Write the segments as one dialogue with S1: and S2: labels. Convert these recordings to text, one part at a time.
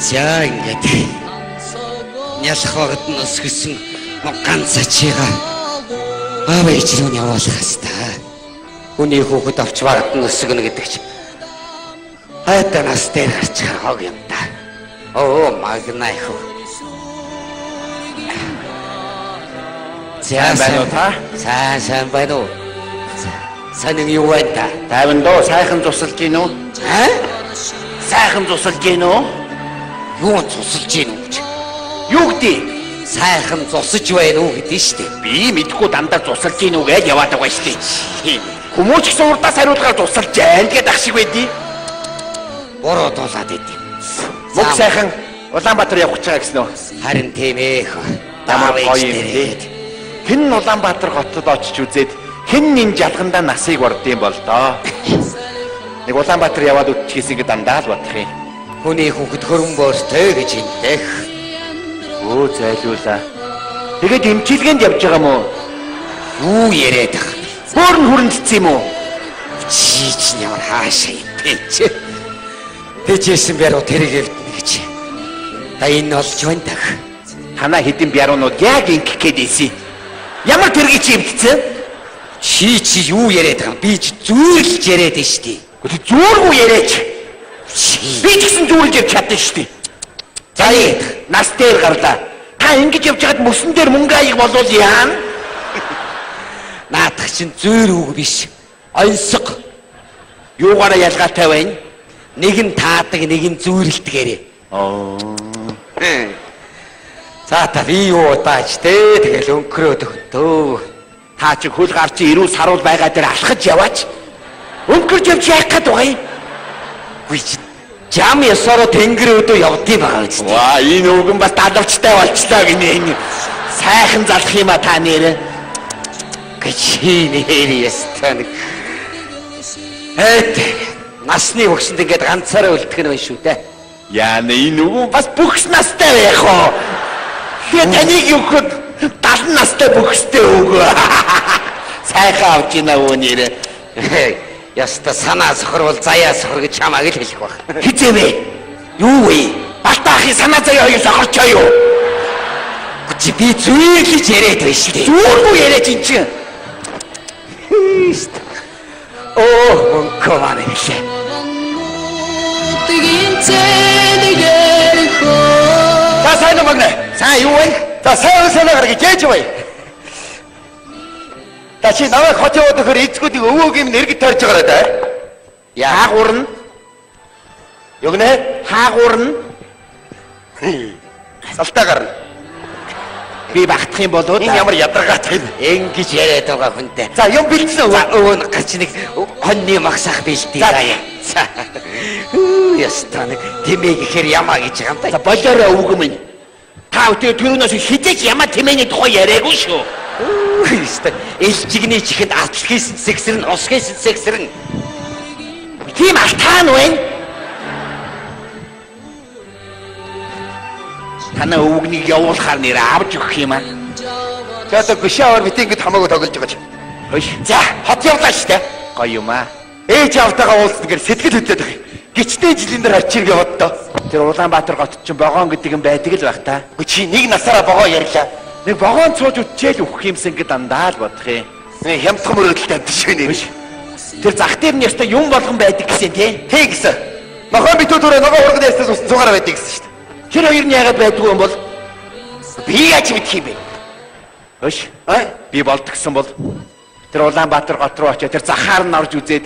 S1: За ингээд нялх багт нь өсгсөн ганц ачига аав ээж рүү явуулах хэвээр. Хүний хүүхэд авч багт нь өсгөнө гэдэг чинь хайтай нас дээр гарч хог юм да. Оо магнай хөө. Сайн байна уу та? Сайн байна уу? Сайн юу байна та?
S2: Тайван доо сайхан тусалж гин үү? Сайхан тусалж гин үү?
S1: Юу цусалж гин үү?
S2: Юу гэдэг?
S1: Сайхан цусаж байна уу гэдэг нь шүү дээ.
S2: Би мэдхгүй дандаа цусалж гин үү гэж яваад байгаа шүү дээ. Хүмүүс ч гэсэн урдаас хариулгаар цусалж जैन гэдэг ах шиг байдий.
S1: Бороо дуулаад идэв.
S2: Мөг сайхан Улаанбаатар явах гэж байгаа гэсэн үү?
S1: Харин тийм ээ.
S2: Ямар гоё юм бэ? Хэн Улаанбаатар хотод очиж үзээд хэн энэ жалгандаа насыг бордсон бол доо. Нэг Улаанбаатар яваад үтчихээс ингэ дандаа л бодох юм.
S1: Хүний хүүхэд хөрөнгөөртэй гэж хэлдэг.
S2: Өө зайлуулаа. Тэгээд эмчилгээнд явж байгаа мó?
S1: Юу яриад байгаа юм?
S2: Хөөрн хүрэнцсэн юм уу?
S1: Чи ямар хаашаа юм бэ? Тэжсэн бяруу тэрэг эвдэнэ гэж. Та энэ олж байна даа.
S2: Танаа хэдин бяруунууд яг ингэх гээдээсий. Ямар тэргийг чи эвдсэн?
S1: Чи юу яриад байгаа юм? Би ч зүүрлж яриад байна шүү дээ.
S2: Зүүргүй яриач. Би ч гэсэн зүүрлж явж чадсан шүү дээ.
S1: За яа,
S2: нас дээр гарлаа. Та ингэж явж хаад мөсөн дээр мөнгө аяг болвол яана?
S1: Наадах чинь зүүр үг биш. Онцог.
S2: Юугаараа ялгаатай байна?
S1: Нэг нь таадаг, нэг нь зүүрлэлтгээрээ. За та би юу удааж те тэгэл өнгөрөөд өгтөө.
S2: Та чи хөл гарч ирүүл саруул байгаа дээр алхаж яваач. Өнгөрч явж яах гээд байгаа юм?
S1: Би жам ясараа тэнгэр өдөө явдсан байгаа үст.
S2: Ваа энэ үгэн бас далавчтай болчлаа гинэ. Сайхан залах юм а та нэрэ.
S1: Гэчийн ястан. Эт насны хөгсөнд ингээд ганцаараа үлдэх нь байна шүү дээ.
S2: Яа нэ энэ үгэн бас бүхс настай байх уу? Тэгээ таныг юу гэхэд 70 настай бүхстэй өгөө. Сайхан авч ийна өө нэрэ.
S1: Яста санаа сохорвол заяа сохор гэж чамааг л хэлэх баг.
S2: Хизээвэ?
S1: Юу вэ?
S2: Балтаахын санаа заяа хоёр сохорчоо юу?
S1: Чи би зүйрлж яриад байна шүү дээ.
S2: Зүүргүй яриач ин чинь.
S1: Оо мөнхөө маань хэлээ.
S2: За сайн уу магнаа? Сайн юу вэ? За сайн гаргаж ээж бай. Та чи намайг хот яваад өгөхөр эцгүүдийг өвөөгийн нэргэд тарьж байгаарай да. Хаагуурна. Юу гэнэ? Хаагуурна. Салтаа гарна. Би багтах юм болоо да. Энэ ямар ядаргаатай юм.
S1: Ингэж яриад байгаа хүнтэй.
S2: За юм бэлдсэн үү?
S1: За өвөн гарч нэг хоньны магсах бэлдээ. За. Ястаа нэг тэмээ гэхээр ямаа гэж байгаа юм да.
S2: За болоорой өвгөн минь. Та өтөө түрүүнээс хизээч ямаа тэмээний тухай яриаггүй шүү.
S1: Элчигний чихэнд алт хийсэн сэгсэрн ус хийсэн сэгсэрн.
S2: Тийм алтаан байна. Танаа өвгнийг явуулахаар нэр авч өгөх юм аа. За одоо гүшээр бит ингэж хамаагүй тоглож байгаа ч. Хөөш. За хот явлаа штэ. Гоё юм аа. Ээж автагаа уулзсан гэр сэтгэл хөдлөд байгаа. Гिचтэй жилийн дээр очиг яваад доо. Тэр Улаанбаатар гот чинь богоон гэдэг юм байдаг л байх та. Чи нэг насаараа богоо ярьлаа. Нэг богоон цууж үтчээл өгөх юмсан ингэ дандаа л бодох юм. Нэг хямдхан мөрөдөлтэй биш вэ нэр. Тэр зах дээр нь яста юм болгон байдаг гэсэн тий. Тий гэсэн. Нохоо битүү түрээ ногоо ургад ярьсан сусан цугаараа байдаг гэсэн шүү дээ. Тэр хоёр нь яагаад байдгүй юм бол би яаж мэдх юм бэ? Хөөш. Би болдгсон бол тэр Улаанбаатар гот руу очиад тэр захаар нь орж үзээд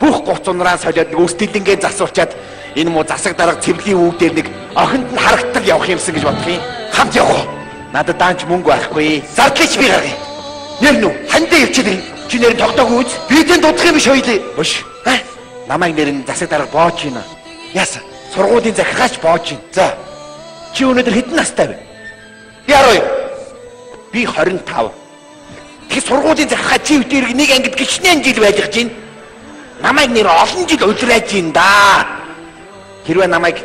S2: бүх говц унраа солиод нэг өстөлөнгөө засуурчаад энэ муу засаг дарга цэвлийн үг дээр нэг охинд нь харагдтал явах юмсан гэж бодох юм. Хамт явах уу? Надад даанч мөнгө байхгүй. Зардлаач би гаргая. Нэр нү хандаа явчихдаг. Чи нэр тогтоогүй үз. Бидэн дуудах юм биш хоёлээ. Хөш. Намайг нэр нь засаг дарга боож гинэ. Яасан? Сургуулийн захиргаач боож гин. За. Чи өнөөдөр хэдэн настай вэ? Би 12. Би 25. Тэг сургуулийн захиргаа чи үдээр нэг ангид гिचнэн жил байж гин. Намайг нэр олон жил удирдах юм да. Хэрвээ намайг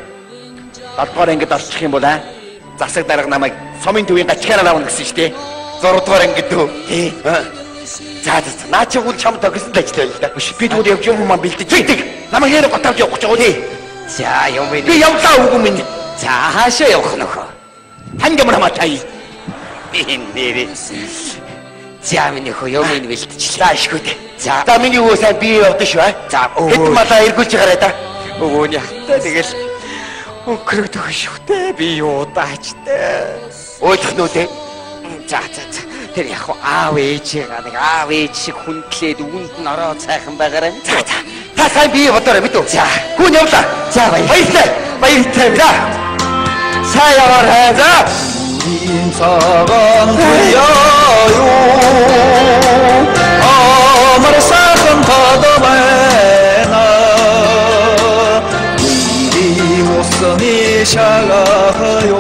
S2: 7 дугаар ангид орчих юм бол засаг дарга намайг сумын төвийн гачхаараа авна гэсэн шүү дээ. 6 дугаар ангид дөө. Тий. За наа чи үл чам төгсөн ажил байл да. Би тэгвэл явж юм маань бэлдэж. Намайг нэр готавж явах гэж байгаа тий.
S1: За юм бэ.
S2: Би явлаа үгүй минь.
S1: За хаашаа явах нөхөө?
S2: Хангамар хамаатай.
S1: Энэ нэрээ. За миний хөө юм ин бэлтчихлээ.
S2: За ишгүй дээ.
S1: За
S2: миний өвөө сайн бие явдаг шүү аа.
S1: За
S2: Хэд малаа эргүүлж гараа да.
S1: өвөөний хатаа тэгэл өнгөрөдөг шүү дээ. Би юу даачтай.
S2: Ойлгох нү дээ.
S1: За. Тэр яг аав ээжээгаа нэг аав ээж шиг хүндлээд үүнд нь ороо цайхан байгаарай. За.
S2: Та сайн бие бодоорой бид үү.
S1: За.
S2: Хүн явлаа.
S1: За
S2: баярлалаа. За. Сайн яваарай. За.
S3: 인사가 들려요 아마르사건 더더매나 우리 모습이 샤가요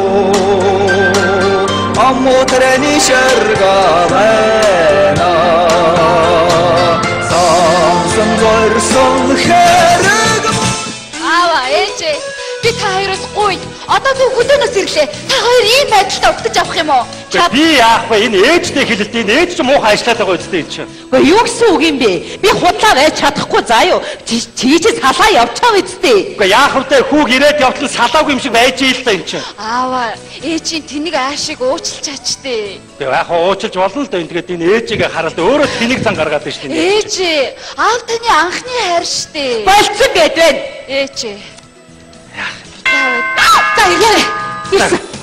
S3: 아무트레니 샤르가매나 상승절성 헤르가
S4: 아와 ээж би та хоёроос гуй. Одоо би хөдөөнөөс ирлээ. Та хоёр ийм байдалтай өгтөж авах юм уу?
S5: Би яах вэ? Энэ ээжтэй хэлэлт энэ ээж ч муухай ажиллаад байгаа үстэй энэ чинь.
S6: Гэхдээ юу гэсэн үг юм бэ? Би худлаа байж чадахгүй заа юу. Чийч салаа явчихаа үстэй.
S5: Гэхдээ яах вэ? Хүүг ирээд явтал салаагүй юм шиг байж ийл л да энэ чинь.
S4: Аава ээжийн тэнийг аашиг уучлаач дээ.
S5: Тэгээ яах вэ? Уучлж болно л да. Тэгээд энэ ээжигээ хараад өөрөө тэнийг зан гаргаад байна шүү дээ.
S4: Ээж аав таны анхны хайр штэ.
S6: Болцсон гэд байна.
S4: Ээж.
S6: За яа.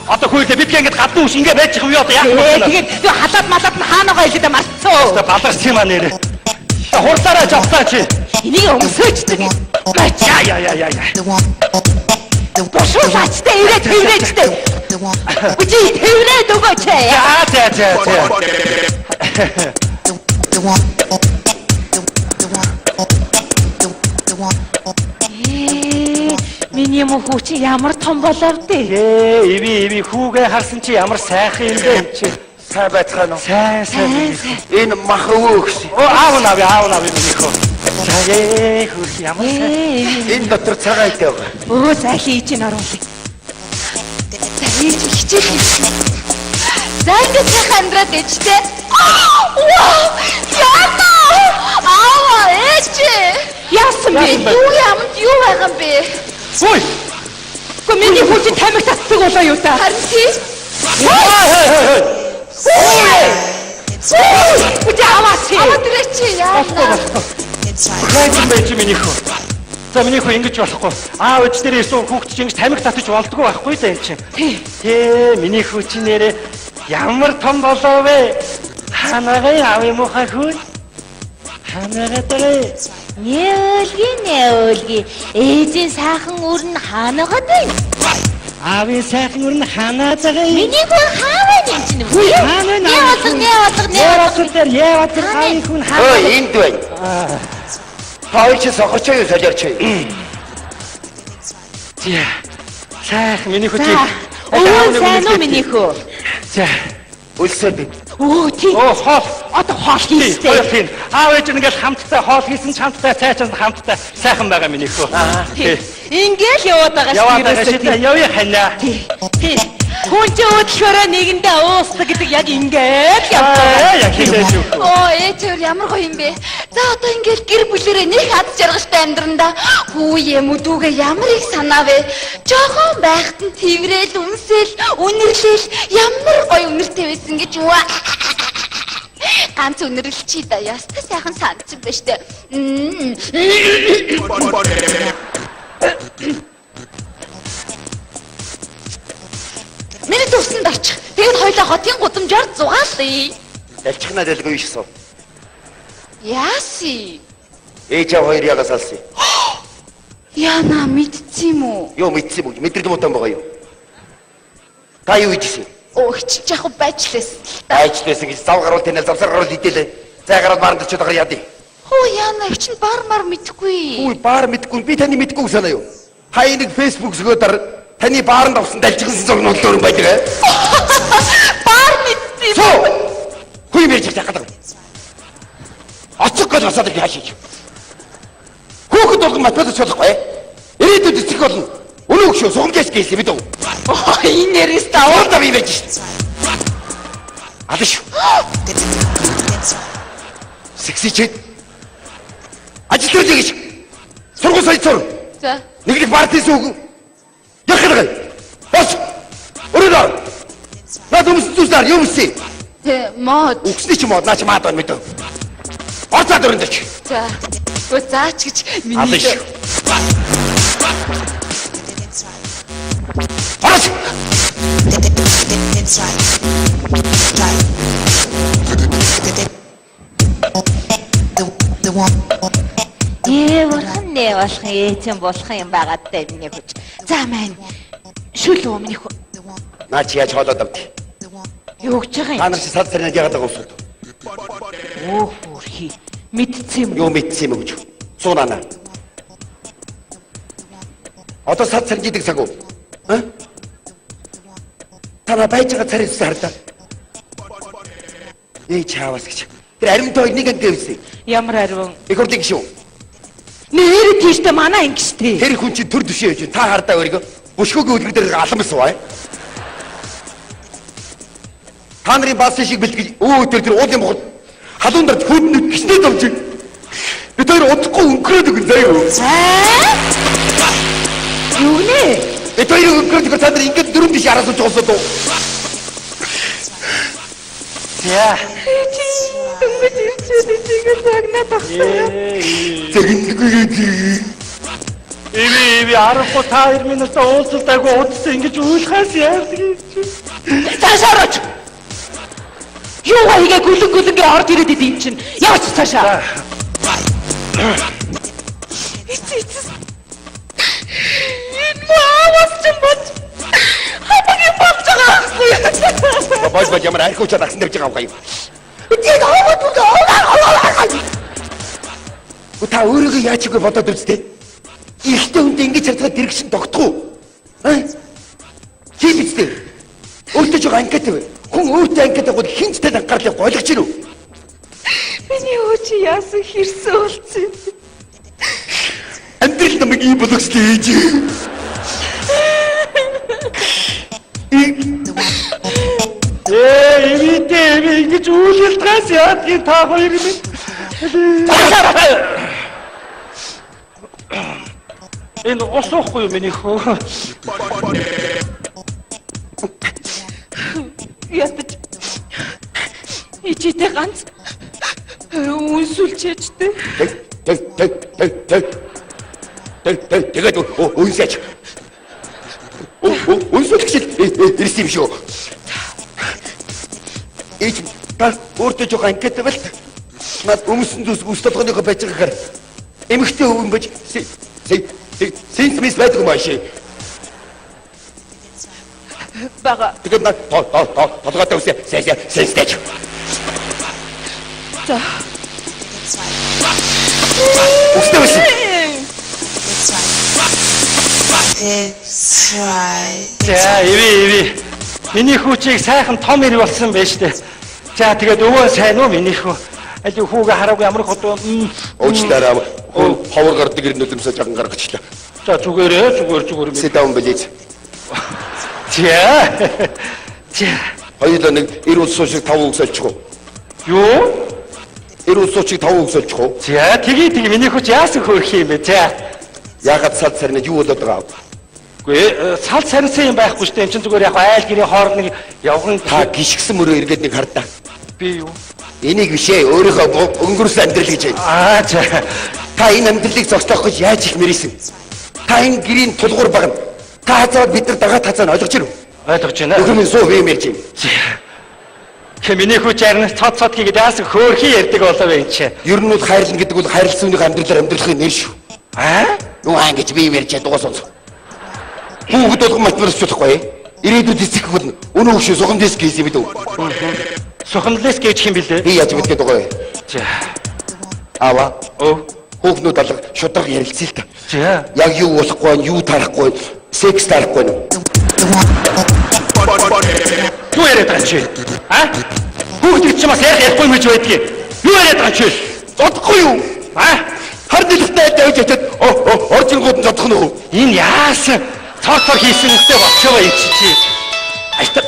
S5: Одоо хөөе бид ингэж гадны үш ингэ байж байгаа юм юу одоо яах вэ?
S6: Тэгээд би халаад малаад нь хаанагаа хэлээд марцсан.
S5: Одоо баларч юм аа нэрэ. Хурдаараа жавтаа чи.
S6: Энийг өмсөөчдөг.
S5: Яа.
S6: Бошоолаачтай ирээд хэврээчтэй. Үгүй хэврээд өгөөч. Миний мөхөө чи ямар том болов дээ.
S5: Иви хүүгээ харсан чи ямар сайхан юм бэ чи.
S2: Сайн байцгаана уу?
S5: Сайн.
S2: Энэ мах өвөө өгсөн.
S5: Аав навь миний хөө. Хөөс ямар сайн.
S2: Энэ дотор цагаан идэ байгаа.
S6: Өө зайлын ичийн оруулъя.
S4: За ээж хичээл. За ингэ цах амьдраад ээжтэй. Вау! Яна! Аава ээж.
S6: Яасан бэ?
S4: Юу байгаа юм бэ?
S5: Ой!
S6: Гэхдээ миний хүн чи тамиг татдаг болоо юу та?
S4: Харин тий.
S6: Үгүй аваач.
S4: Аваад ирээч яана.
S5: Хайсан байж миний хөө. За миний хөө ингэж болохгүй. Аав ээж дээр ирсэн хүүхд чинь ингэж тамиг татаж болдгоо байхгүй да энэ чинь. Тий, миний хөө чи нэрээ ямар том болоо вэ? Ханагай аав юм уу хаа? Ханагай
S6: Нээлги ээжийн сайхан үр нь хаанагаад байна.
S5: аавын сайхан үр нь ханаад байгаа юм.
S6: Миний хүн хааваа юм чинь.
S5: Яавал хааны хүн
S2: Ой, энд байна. Хаач сохорч юу солиорч юу?
S5: Тий. Сайхан миний хөө чи.
S6: Өө сайн уу миний хөө.
S5: За.
S2: Үлсээ би.
S6: Оо тий.
S5: Хоол.
S6: Одоо хоол хийстэй.
S5: Аав ээж ингээл хамтдаа хоол хийсэн ч хамтдаа цайчанд хамтдаа сайхан байгаа миний хөө.
S6: Ингээл яваад байгаа
S5: шүү дээ. Явъя ханаа.
S6: Тий. Хүн ч өдлөхөөрөө нэгэндээ уусдаг гэдэг яг ингээд явдаг.
S5: Яг хэлээж юу.
S4: Оо ээж ямар гоё юм бэ? За одоо ингээл гэр бүлэрээ нэг хад жаргалтай амьдранда хүүе мүдүүгээ ямар их санаа вэ? Жохон байхад нь тэрэл үнсэл үнэрлэл ямар гоё үнэртэй байсан гэж юу? Ганц үнэрлэлчий да ястай сайхан санцсан ба штэ. Миний төвсөнд орчих. Тэгэд хоёлаа хотын гудамжаар зугаалъя.
S2: Ялчихнаа дэлгүй шсэн.
S4: Яаси?
S2: Ээж аваа хоёр ягаас алсан.
S4: Яна мэдсэн юм уу?
S2: Юу мэдсэн юм? Мэдрэл муутай байгаа юу? Та юу хийжсэн?
S4: Оо хичж яах вэ байжлээс.
S2: Айчлээсэн гэж зав гаруул тэнэл завсар гаруул идэлээ. Зай гараад баран дэрчүүд агаар яадыг.
S4: Хөө яна их чинь бармаар мэдгүй.
S2: Үгүй баар мэдгүй би таны мэдгүй санаа юу? Хай нэг фэйсбүүк згөөдөр таны бааранд авсан далжигсан зогнол дөөрн байдаг.
S4: Баар мэдсэн.
S2: Суу! Хүй мэрж яхад. Оцог гэж асаад би хаашиж. Хүүхэд болгон математик болохгүй. Ирээдүйд эцэг болно. Өнөө өгшөө сугамжаас гээсэн бид үү?
S4: Оо энэ нэрээс
S2: Аваад та би байж шээ. Адиш. Сексичэд. Ажил төрөл гэж. Сургууль сая цор.
S4: За.
S2: Нэг л партис үг. Яхад. Угснаар юу мөсөө?
S4: Мод.
S2: Угсны ч мод наач маад байна мэдээ. Орцоод өрөндөч.
S4: За. Өө заач гэж миний.
S2: Алиш. Орц.
S6: Бурхан нэ болох ээжэн болох юм байгаад та миний хүч. За маань. Шүл үү миний хүү.
S2: Наач яаж хоолоод авд.
S6: Юу гэж байгаа юм?
S2: Та нар чи сад сарнад яагаад байгаа вэ?
S6: Өөх бүрхий. Мэдсэн юм.
S2: Юу мэдсэн юм гэж. Суунаа. Одоо сад сарн гэдэг цаг уу? А? Тана байж байгаа царайс хардаа. Чаавас гэж. Тэр аримтойг нэг анги гэвсэн.
S6: Ямар ариун.
S2: Их урдын гişүү.
S6: Нэр тийштэй манай ангиштэй.
S2: Тэр хүн чинь төр төшөө явж та хардаа өргөө. Бүшгөөгийн үлгэр дээр алан бис бай. Та нарын баасан шиг бэлтгэл тэр уулын боход халуун дард хөөднөд гиснээ зовж. Би тэр удахгүй өнгөрөөд өгөн заяа.
S6: Юу нэ?
S2: Би тэр өнгөрөөд өгөх цаадэр ингээд дөрөв тийш араас нь жоосоо дөө.
S5: Яа.
S4: Дөнгөж ирчээд итгэл загнаад багтаа.
S5: Эви 12 минутаа уулзалтайгүй удаа ингэж уйлахаас яардаг юм чи.
S6: Цаашаач. Юу хаяга гүлэнгээ орд ирээд идэв юм чинь. Яваач цаашаа. Энэ маавас ч бод. Хапагийн болж байгаа ахгүй.
S2: Бааж ямар архиуч чадсан тавьж байгаа юм.
S6: Тийг аваад уу.
S2: Та өөрийгөө яаж игээ бодоод үзтээ. Ихтэй хүнд ингэж ярьдаг дэрэгшин тогтох уу? Чи бидтэй. Өөртөө жоо анкет вэ? Хүн өөртөө анкет авах хинцтэй анхаарлыг ойлгож байна уу?
S4: Миний өөч яасан хэрсэн болцсон юм.
S2: Амьдрал намайг ийм болгосноо ээж.
S5: Эви ингэж үйлдэлтгээс яадгийг та хоёр юм. Энэ осоохгүй юу миний хөө.
S4: Ятаж. Ичтэй ганц үнсүүлчээчтэй.
S2: Тэгээд үнсээч. Үнсүүлч ирсэн юм шүү. Эч та өөртөө жоо анкет тавьлаа. Наад өмсөн зүс үс толгойноо байж байгаагаар эмэгтэй өвөн бож сэнс мис байдаг юм ааши.
S4: Бага.
S2: Тэгээд наад толгойтой үсээ сэнстэйч.
S4: За.
S2: Үстэй үсээ.
S5: За эви. Миний хүүчийг сайхан том ир болсон байж тээ. За тэгээд өвөө сайн уу миний хүү? Аль хүүгээ хараагүй ямар хотоо.
S2: Уучлаарай. Ховор гардаг ирнүүдэмсээ жахан гаргачлаа.
S5: За зүгээр.
S2: Сэтэвэн бэлээч.
S5: За.
S2: Хоёулаа нэг ир ус суушиг 5 үг сольчих уу?
S5: Юу?
S2: Ир ус суушиг 5 үг сольчих уу?
S5: За тэгээ миний хүүч яасан хөөх юм бэ? За.
S2: Ягаад сад сарнад юу болоод байгаа вэ?
S5: Гүй сал сарнсан юм байхгүй шүү дээ. Энд чинь зүгээр яг айл гэрийн хооронд нэг явган
S2: Та гიშгсэн мөрөө эргээд нэг хардаа.
S5: би юу?
S2: Энийг бишээ өөрийнхөө өнгөрсөн амьдрал гэж байна.
S5: За.
S2: Та энэ амьдралыг зогсоох гэж яаж их мэрийсэн? Та энэ гэрийн тулгуур багна. Та хазаад бид нар дагаад хазаа ойлгож байна уу?
S5: Ойлгож байна.
S2: Өхөрмөн суу юм ярьж байна.
S5: Миний хүүч ярнаас цод хийгээд яасан хөөрхий ярьдаг болоо вэ чи.
S2: Ер нь бол хайрлна гэдэг бол хайрлсан хүний амьдралаар амьдрахын нэр шүү. Юу ингэж би юм ярьж дугаас онц. Хүүхэд болгон математикч болохгүй. Ирээдүйд эцэг хүн өнөө хөшөө сухам диск хийсэн бид үү?
S5: Сухамлес гэж юм бэлээ.
S2: Би яаж мэдгээд байгаа вэ?
S5: За.
S2: Ава. Хүүхнүүд алга шудраг ярилцъя л та.
S5: За.
S2: Яг юу болохгүй, юу тарахгүй, секс тарахгүй нь.
S5: Юу яриад байгаа чи? Хүүхэд ч юм бас ярихгүй мэж байдгийг. Юу яриад байгаа чи?
S2: Зодохгүй юу? Хар дэлхтэй тавьж очиад оржингууд нь зодох нь үү?
S5: Энэ яасан цоор хийсэн үстэй болчихоо юм чи. Айта.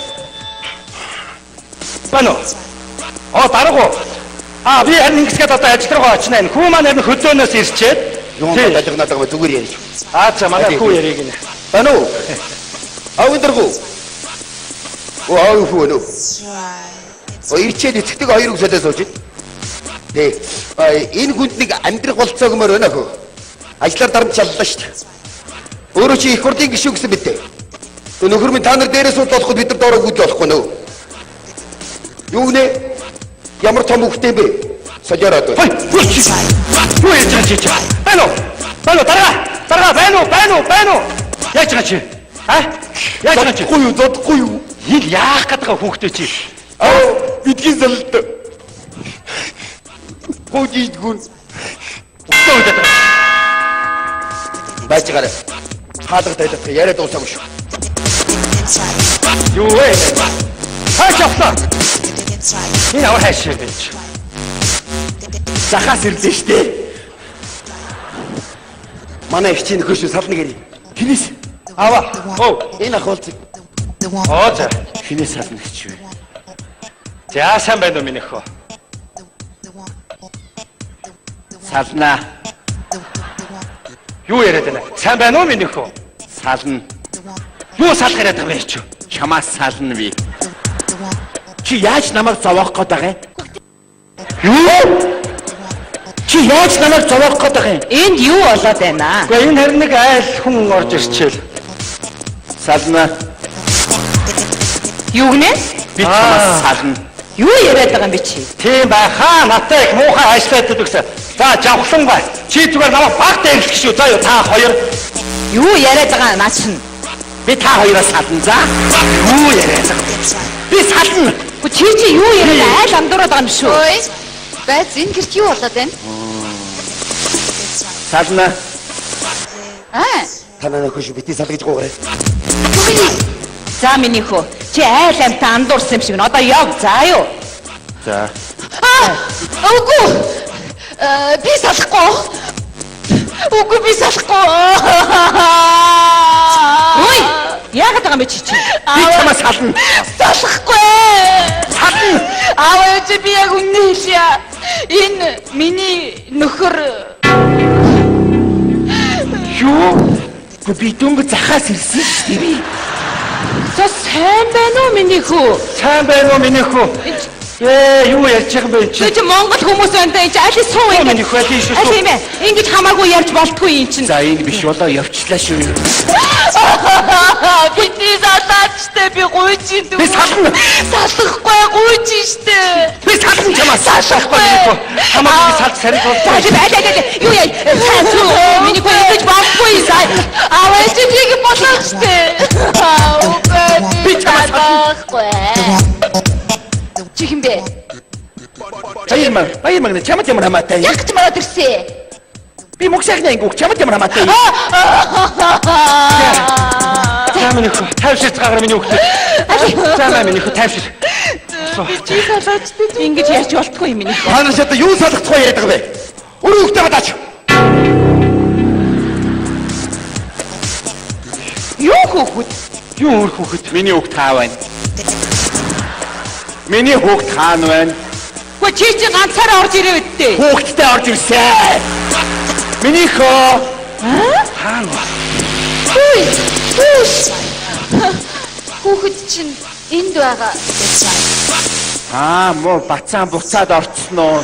S5: Бано. Дараагүй. Би харин ингэсгээд одоо ажил руугаа очно. Хүү маань харин хөдөөнөөс ирчээд
S2: Юу надад зүгээр ярьж.
S5: За манай хүү яриг нэ.
S2: Бано. Авиндаргу. Оо хөө. Ирчээд эцэгтэй хоёр үсэлээ сууж. Тэг. Энэ хүнд нэг амьдрах болцоогмоор байна хөө. Ажлаар дарамт чаллаа шүү дээ. Өөрөө чи их хурлын гишүүн гэсэн мэт. Нөхөр минь та нар дээрээ сууд болоход бид нар доороо гүйдэл болохгүй нөө. Юу нэ? Ямар том хөвтэй бэ? Солиороод.
S5: Юу яаж чиж? Байна уу? Дараа байна уу? Яаж чиж? Яаж чиж?
S2: Зодохгүй юу?
S5: Ил яах гэдэг хүүхдээ чи?
S2: Бидний залт. Хөөжиггүй.
S5: Өстөөд.
S2: Бачгаар. Хаалга тайлах яриад дуусаагүй шүү.
S5: Юу вэ? Хаач авлаа. Энэ аваа хайшаа байж.
S2: Захаас ирлээ штэ. Манай их чинь нөхөш сална гэрий. Хинээс.
S5: Аваа.
S2: Энэ ах болцыг.
S5: За. Хинээс сална гэж вэ? За сайн байна уу минь өхөө? Сална. Юу яриад байна? Сайн байна уу минь өхөө?
S2: Сална.
S5: Юу салах яриад байгаа юм чи?
S2: Чамаас сална би. Чи яаж намайг зовоох гээд байгаа юм?
S5: Юу?
S2: Чи яаж намайг зовоох гээд байгаа юм?
S6: Энд юу болоод байна?
S5: Гэхдээ энэ харин нэг айл хүн орж ирчихэл.
S2: Сална.
S6: Юу гэнэ?
S2: Би чамаас сална.
S6: Юу яриад байгаа юм бэ чи?
S5: Тийм байхаа натаа их муухай ажиллаад гэсэн. За жавхлан бай. Чи зүгээр намайг багт эрлэх шүү. За юу та хоёр.
S6: Юу яриад байгаа наа чинь?
S2: Би та хоёроос сална. За.
S5: Юу яриад байгаа?
S2: Би сална.
S6: Чи юу яриад айл амдуураад байгаа юм шүү?
S4: Ой. Байц энэ гэрт юу болоод байна?
S2: Сална.
S1: Танаа нөхөш бити салгаж гоогарай.
S6: За миний хөө. Чи айл амтаа андуурсан юм шиг н. Одоо яг заа юу?
S2: За.
S4: Үгүй. Би салахгүй. Үгүй би салахгүй.
S6: Ой! Яагаад байгаа юм бэ чи?
S2: Би чамаас сална.
S4: Салахгүй.
S2: Сална.
S4: Аваа чи би яг үнэ хэлье. Энэ миний нөхөр.
S2: Юу? Би дүнг захаас ирсэн шүү дээ.
S6: За сайн байна уу миний хөө?
S5: Сайн байна уу минь өхөө? Юу ярьж байгаа юм бэ чи?
S6: Чи Монгол хүмүүс байна да энэ аль суу
S5: Минь
S6: ингэ.
S5: өхөө тийм шүү.
S6: Аль юм бэ? Ингэж хамаагүй ярьж болтгүй юм чинь.
S2: За энэ биш болоо явчлаа шүү.
S4: Бидний салаачтай би гуйж ин.
S2: Би сална.
S4: Салахгүй гуйж штэ.
S2: Би сална чамаас.
S5: Салахгүй минь өхөө. Хамаагүй салж сарих бол.
S6: За чи аль юу яа? Сайн суу миний хөө ингэж болтгүй сай.
S4: Аваа чи би болоо штэ.
S2: Би чамаас
S4: салахгүй. Чихэн бэ?
S2: Баярмаг чамд ямар хамаатай.
S4: Яг ч мараад ирсэн.
S2: Би мөксэгний ангуух чамд ямар хамаатай.
S5: За минь өхөө. Тайвширч гаагаар миний хөхтэй. За минь өхөө тайвшир.
S4: Чи салаачтай.
S6: Ингэж ярьж болтгүй юм миний.
S2: Та нар шатаа юу салах тухай яриад байгаа бэ? Өөрөө хөхтэй гадаач.
S6: Юу хөөхөд?
S5: Юу өөр хөхөд?
S2: Миний хөх таа байна. Миний хөх таан байна.
S6: Хөө чи ганцаараа орж ирээ үттэй.
S2: Хөхтэй орж ирсэн. Миний хөө.
S4: Хүүхэд чинь энд байгаа.
S2: Муу бацаан буцаад орцсон уу?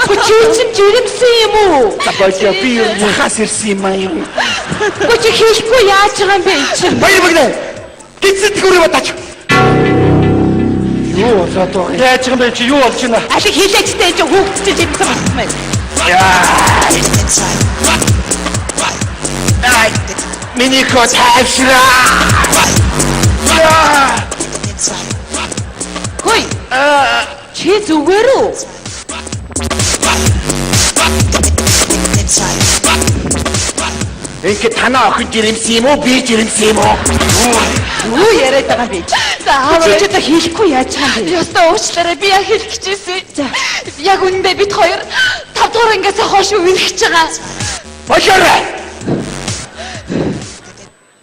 S6: Хөө чи жирэмсэн юм уу?
S2: За болоо би юу захаас ирсэн юм аа юм.
S6: Хөө чи хийхгүй яаж байгаа юм бэ чинь?
S2: Баярмаг. Гитсэд хүрээ батач.
S5: Юу болоод байгаа? Яаж юм бэ чи юу болж байна?
S6: Ашиг хийлээчтэй чи хүүхдтэй жимсэн болсон байна.
S2: Миний хөө тайвшраа.
S6: Хөөе. Чи зүгээр үү?
S2: Ингээд танаа охин жирэмсэн юм уу? Би жирэмсэн юм уу?
S6: Юу яриад байгаа юм бэ?
S4: За аваа.
S6: Чи хийхгүй яаж байгаа юм бэ?
S4: Яста уучлаарай би яг хэлэх гэжсэн. За яг үнэндээ бид хоёр 5 дугаар ангиас хойш үргэлж байгаа.
S2: Бошорой.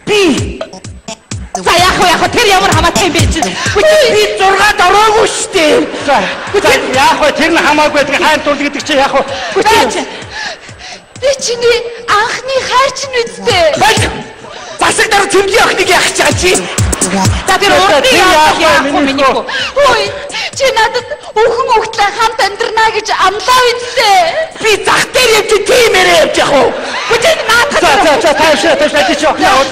S2: Би
S6: За яах вэ? Тэр ямар хамаатай юм бэ чи?
S2: би 6 ороогүй штэ.
S5: За яах вэ? Тэр нь хамаагүй байдаг хайр дунд гэдэг чи яах вэ?
S4: Би чиний анхны хайр чинь үсттэй.
S2: Засаг дараа цэвлийн охиныг яах гэж байгаа чи?
S6: За тэр өөртөө яах вэ миний хүү?
S4: Хөөе, чи надад өхөн өгтлээ хамт амьдрнаа гэж амлаа бидтэй.
S2: Би зах дээр явж тиймэрээ явж яах вэ?
S6: Бүтэд наатах.
S5: тааш явах.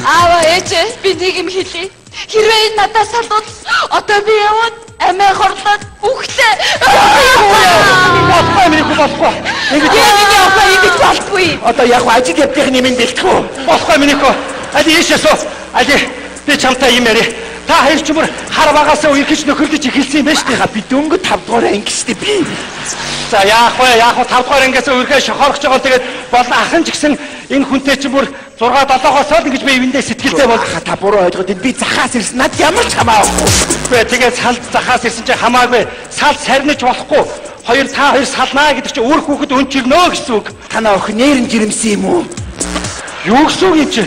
S4: Аава ээж би нэг юм хэлье. Хэрвээ энэ надаас салвал одоо би яваад амиа хорлоод үхлээ.
S5: Болохгүй миний хүү болохгүй.
S6: Ингэж болохгүй.
S2: Одоо яг ажил явдгийг нэмэн бэлтгэв.
S5: Болохгүй миний хүү. Али ийшээсөө. Али би чамтай юм яри. Та хоёр ч мөр хар багасаа үерхэж нөхөрлөж эхэлсэн юм байна шүү дээ.
S2: Би дөнгөж 5 дугаар анги шүү дээ би.
S5: За яах вэ? 5 дугаар ангиас үерхээ шохорхож байгаа. Тэгээд бол ахын ч гэсэн энэ хүнтэй ч мөр 6-7-оос л ингэж би ивэндээ сэтгэлтэй бол.
S2: Та буруу ойлгоод энэ би захаас ирсэн. Над ямар ч хамаагүй.
S5: Тэгээд салд захаас ирсэн чинь хамаагүй. Салд сарниж болохгүй. Та хоёр салнаа гэдэг чинь өөр хүүхэд өнчирнөө гэсэн үг.
S2: Танаа охин нэрэн жирэмсэн юм уу?
S5: Юу гэсэн үг юм чи?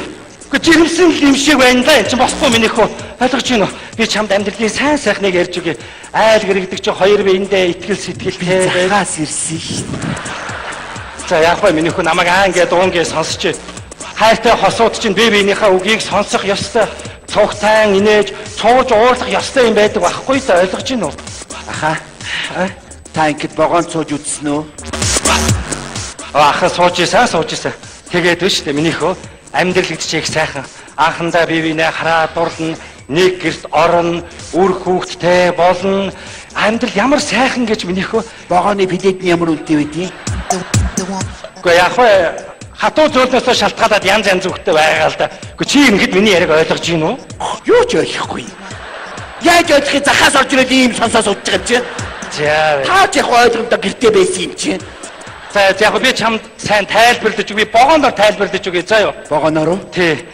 S5: Гэхдээ жирэмсэн юм шиг байна да. Энд чинь босхгүй миний хөө. Ойлгож байна уу? Би чамд амьдралын сайн сайхныг ярьж өгье. Айл гэрэгдэг чи хоёр биендээ итгэл сэтгэлтэй
S2: захаас ирсэн шүү дээ.
S5: За яах вэ миний хөө намайг ингээд уунгээ сонсч. Хайртай хосууд чинь биенийхээ үгийг сонсох ёстой. Цугтаан инээж, цууж уурлах ёстой юм байдаг байхгүй та ойлгож байна уу?
S2: Аха. Та ингэж богоон цууж үзсэн үү?
S5: Ахаа сууж исэн. Тэгээд биш үү миний хөө амьдрал гэдэг чинь их сайхан. Анхандаа биенээ хараа дурлна, нэг гэрт орно, үр хүүхэдтэй болно. Амьдрал ямар сайхан гэж миний хөө
S2: Богооны билет нь ямар үнэтэй байдгийг?
S5: Гэхдээ яах вэ? Хатуу зөөлнөөсөө шалтгаалаад янз хүүхдтэй байгаа л да. Гэхдээ чи ингэхэд миний яриг ойлгож гин үү?
S2: Юу ч ойлгохгүй. Яаж ойлгохыг захаас орж ирээд ийм сонсоо сууж байгаа юм чи?
S5: За
S2: Та ч яг ойлгомжтой гэртээ байсан юм чи.
S5: За яг би чамд сайн тайлбарлаж өгье. Богооноор тайлбарлаж өгье заа юу?
S2: Богооноор уу?
S5: Тий.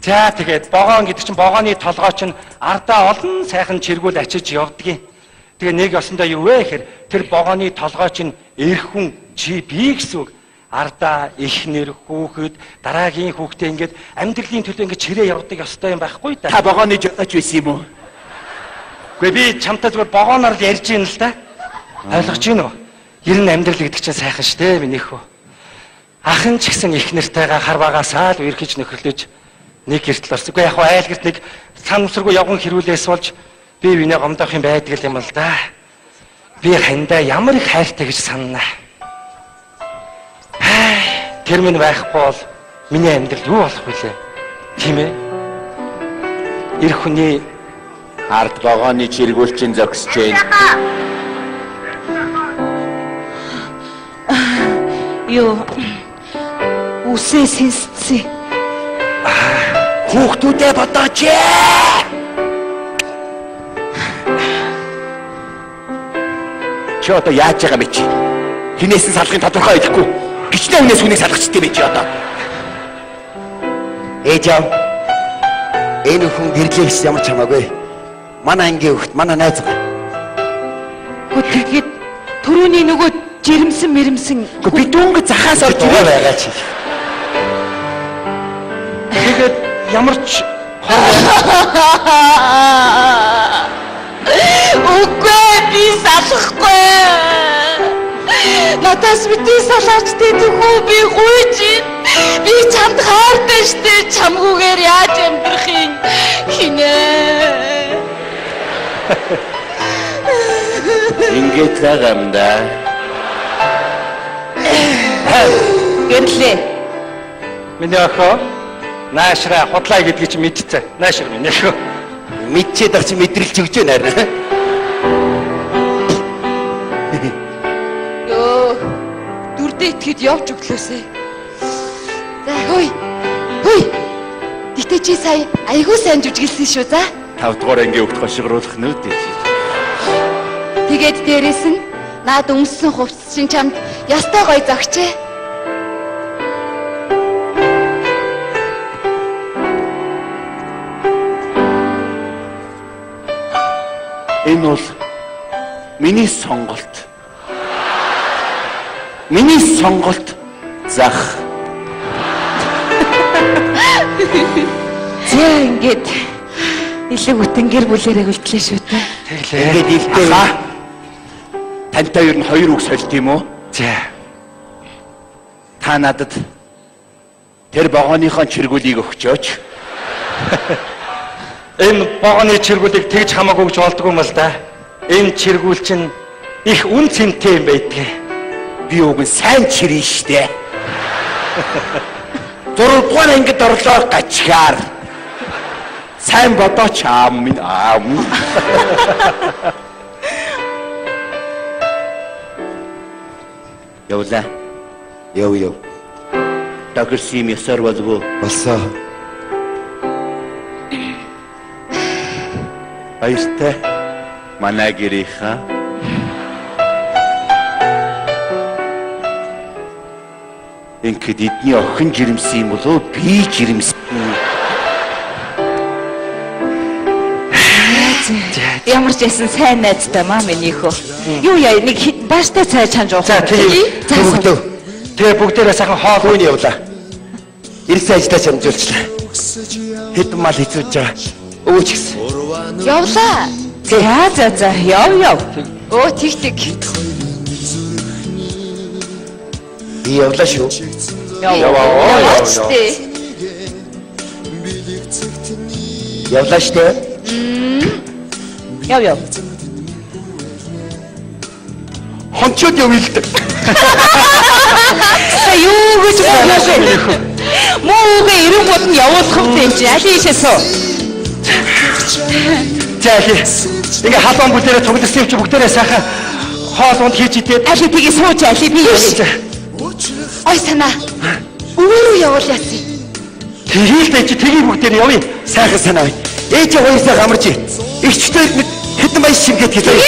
S5: За тэгээд богоон гэдэг чинь богооны толгой чинь ардаа олон сайхан чиргүүл ачиж явдгийн. Тэгээ нэг осондоо юу вэ гэхээр тэр богооны толгой чинь эх хүн чи би гэсэн үг. Ардаа эхнэр хүүхэд дараагийн хүүхдээ ингээд амьдралын төлөө ингээд чирээ явдаг ёстой юм байхгүй да.
S2: Та богооны жолооч байсан юм уу?
S5: Гэхдээ би чамтай зүгээр богооноор л ярьж ийн л да. Ойлгож гин үү? Ер нь амьдрал гэдэг чинь сайхан шүү дээ миний хөө. Ахын ч гэсэн их нартайгаа хар багасаа л үерхэж нөхөрлөж нэг гэртэл орсон. Уу яг айл гэрт нэг санамсаргүй явган хэрүүлээс болж би бинээ гомдох юм байдаг юм л да. Би хандаа ямар их хайртай гэж санана. Тэр минь байхгүй бол миний амьдрал юу болох вүлээ? Тийм ээ. Эр хүний
S2: Ард богооны чиргүүлчин зогсож байна.
S6: Юу үсээ сэнсцээ.
S2: Хүүхдүүдээ бодооч. Чи одоо яаж байгаа бэ чи? Хинээс нь салахын тодорхой байхгүй. Гिचнээ хүнээс хүнийг салгачтай байж одоо.
S1: Ээж аав. Энэ хүн гэрлээ гэсэн ямар ч хамаагүй. Манай ангийн хүүхэд, манай найз байгаа.
S6: Тэгээд түрүүний нөгөө жирэмсэн
S2: Би дөнгөж захаас орж
S1: Дураа байгаа чи.
S5: тэгээд ямар ч
S4: Үгүй би салахгүй. Надаас битээ салаач тэтгэхүү би гуйж. Би чамд хайртай штэ чамгүйгээр яаж амьдрах юм хинэ.
S2: Ингээд байгаа юм да.
S6: гэрлээ.
S5: миний охин наашраа худлаа гэдгийг чи мэдчихэ. Наашр миний охин.
S1: Мэдчихэд ах чи мэдрэлж өгч байна харин.
S4: Йоо. Дүрдээ итгэхэд явж өглөөсэй. За хөөе. Гэтэ чи сая айгүй сайн жүжиглсэн шүү за.
S2: 5 дугаар ангийн хүүхд хошигруулах нүд.
S4: Тэгээд дээрэс нь наад өмссөн хувцс чинь чамд ястай гоё зогчээ.
S2: Энэ бол миний сонголт. Миний сонголт зах.
S6: За ингээд илүү бүтэн гэр бүлээрээ үлдлээ шүү дээ.
S2: Ингээд илтэй. Тантай ер нь 2 үг сольт юм уу?
S5: За.
S2: Та надад тэр богооныхон чиргүүлийг өгчөөч.
S5: Энэ богоны чиргүүлийг тэгж хамаагүй гэж болдгоо юм л да. Энэ чиргүүл чинь их үн цэнтэй юм байдгийг.
S2: Би уг нь сайн чирэн штэ. 6 дугаар ангид орлоо гачгаар. Сайн бодооч аав минь аав. Явла.
S1: Яв.
S2: Дагэрсим ясаар болов.
S1: Болсон.
S2: Баяртай. Манай гэрийнхаа ингээд эдний охин жирэмсэн юм болоо би жирэмсэн.
S6: Ямар ч байсан сайн найзтай маа минийхөө. Юу яа нэг бааштай цай чанж уух.
S5: За тэгээ бүгдөө. Тэгээ бүгдээрээ сайхан хоол
S1: Үүний явлаа. Ирсэн ажлаа чамжуулчлаа. Хэд мал хийцүүлж байгаа. Өвч гисэн.
S4: Явлаа.
S6: За яв.
S4: Өө тэг.
S1: Би явлаа шүү.
S4: Яваач тээ.
S1: Явлаа штэ.
S6: Яв.
S2: Хончод явъя л дээ.
S6: Юу гэж бодож муугаа ирэнгууд нь явуулах юм бэ чи аль ийшээ суу.
S5: За ингээ халуун бүлээрээ цугласан юм чи бүгдээрээ сайхан хоол унд хийж идээд
S6: Али тгий сууж али би юу.
S4: Ой санаа. Өөрөө явуул яасан.
S5: тэгээл чи тгий бүгдээр явъя.
S1: Сайхан санаа бай. Ээж хоёрсаа гамарч. Игчтэй хэдэн баяр шимгээд хэлээ.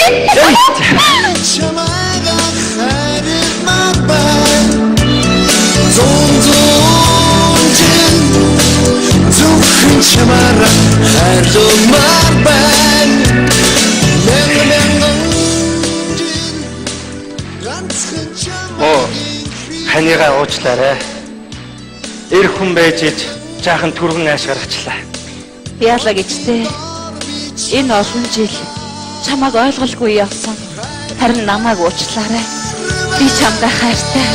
S5: Ханигаа уучлаарай. Эр хүн байж иж жаахан түргэн ааш гаргачлаа.
S6: Яалаа гэжтэй. Энэ олон жил чамайг ойлголгүй явсан. Харин намайг уучлаарай. Би чамдаа хайртай.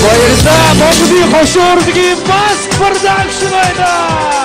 S3: Баярлалаа. Богдын хошуурдгийн бас продакшн байна.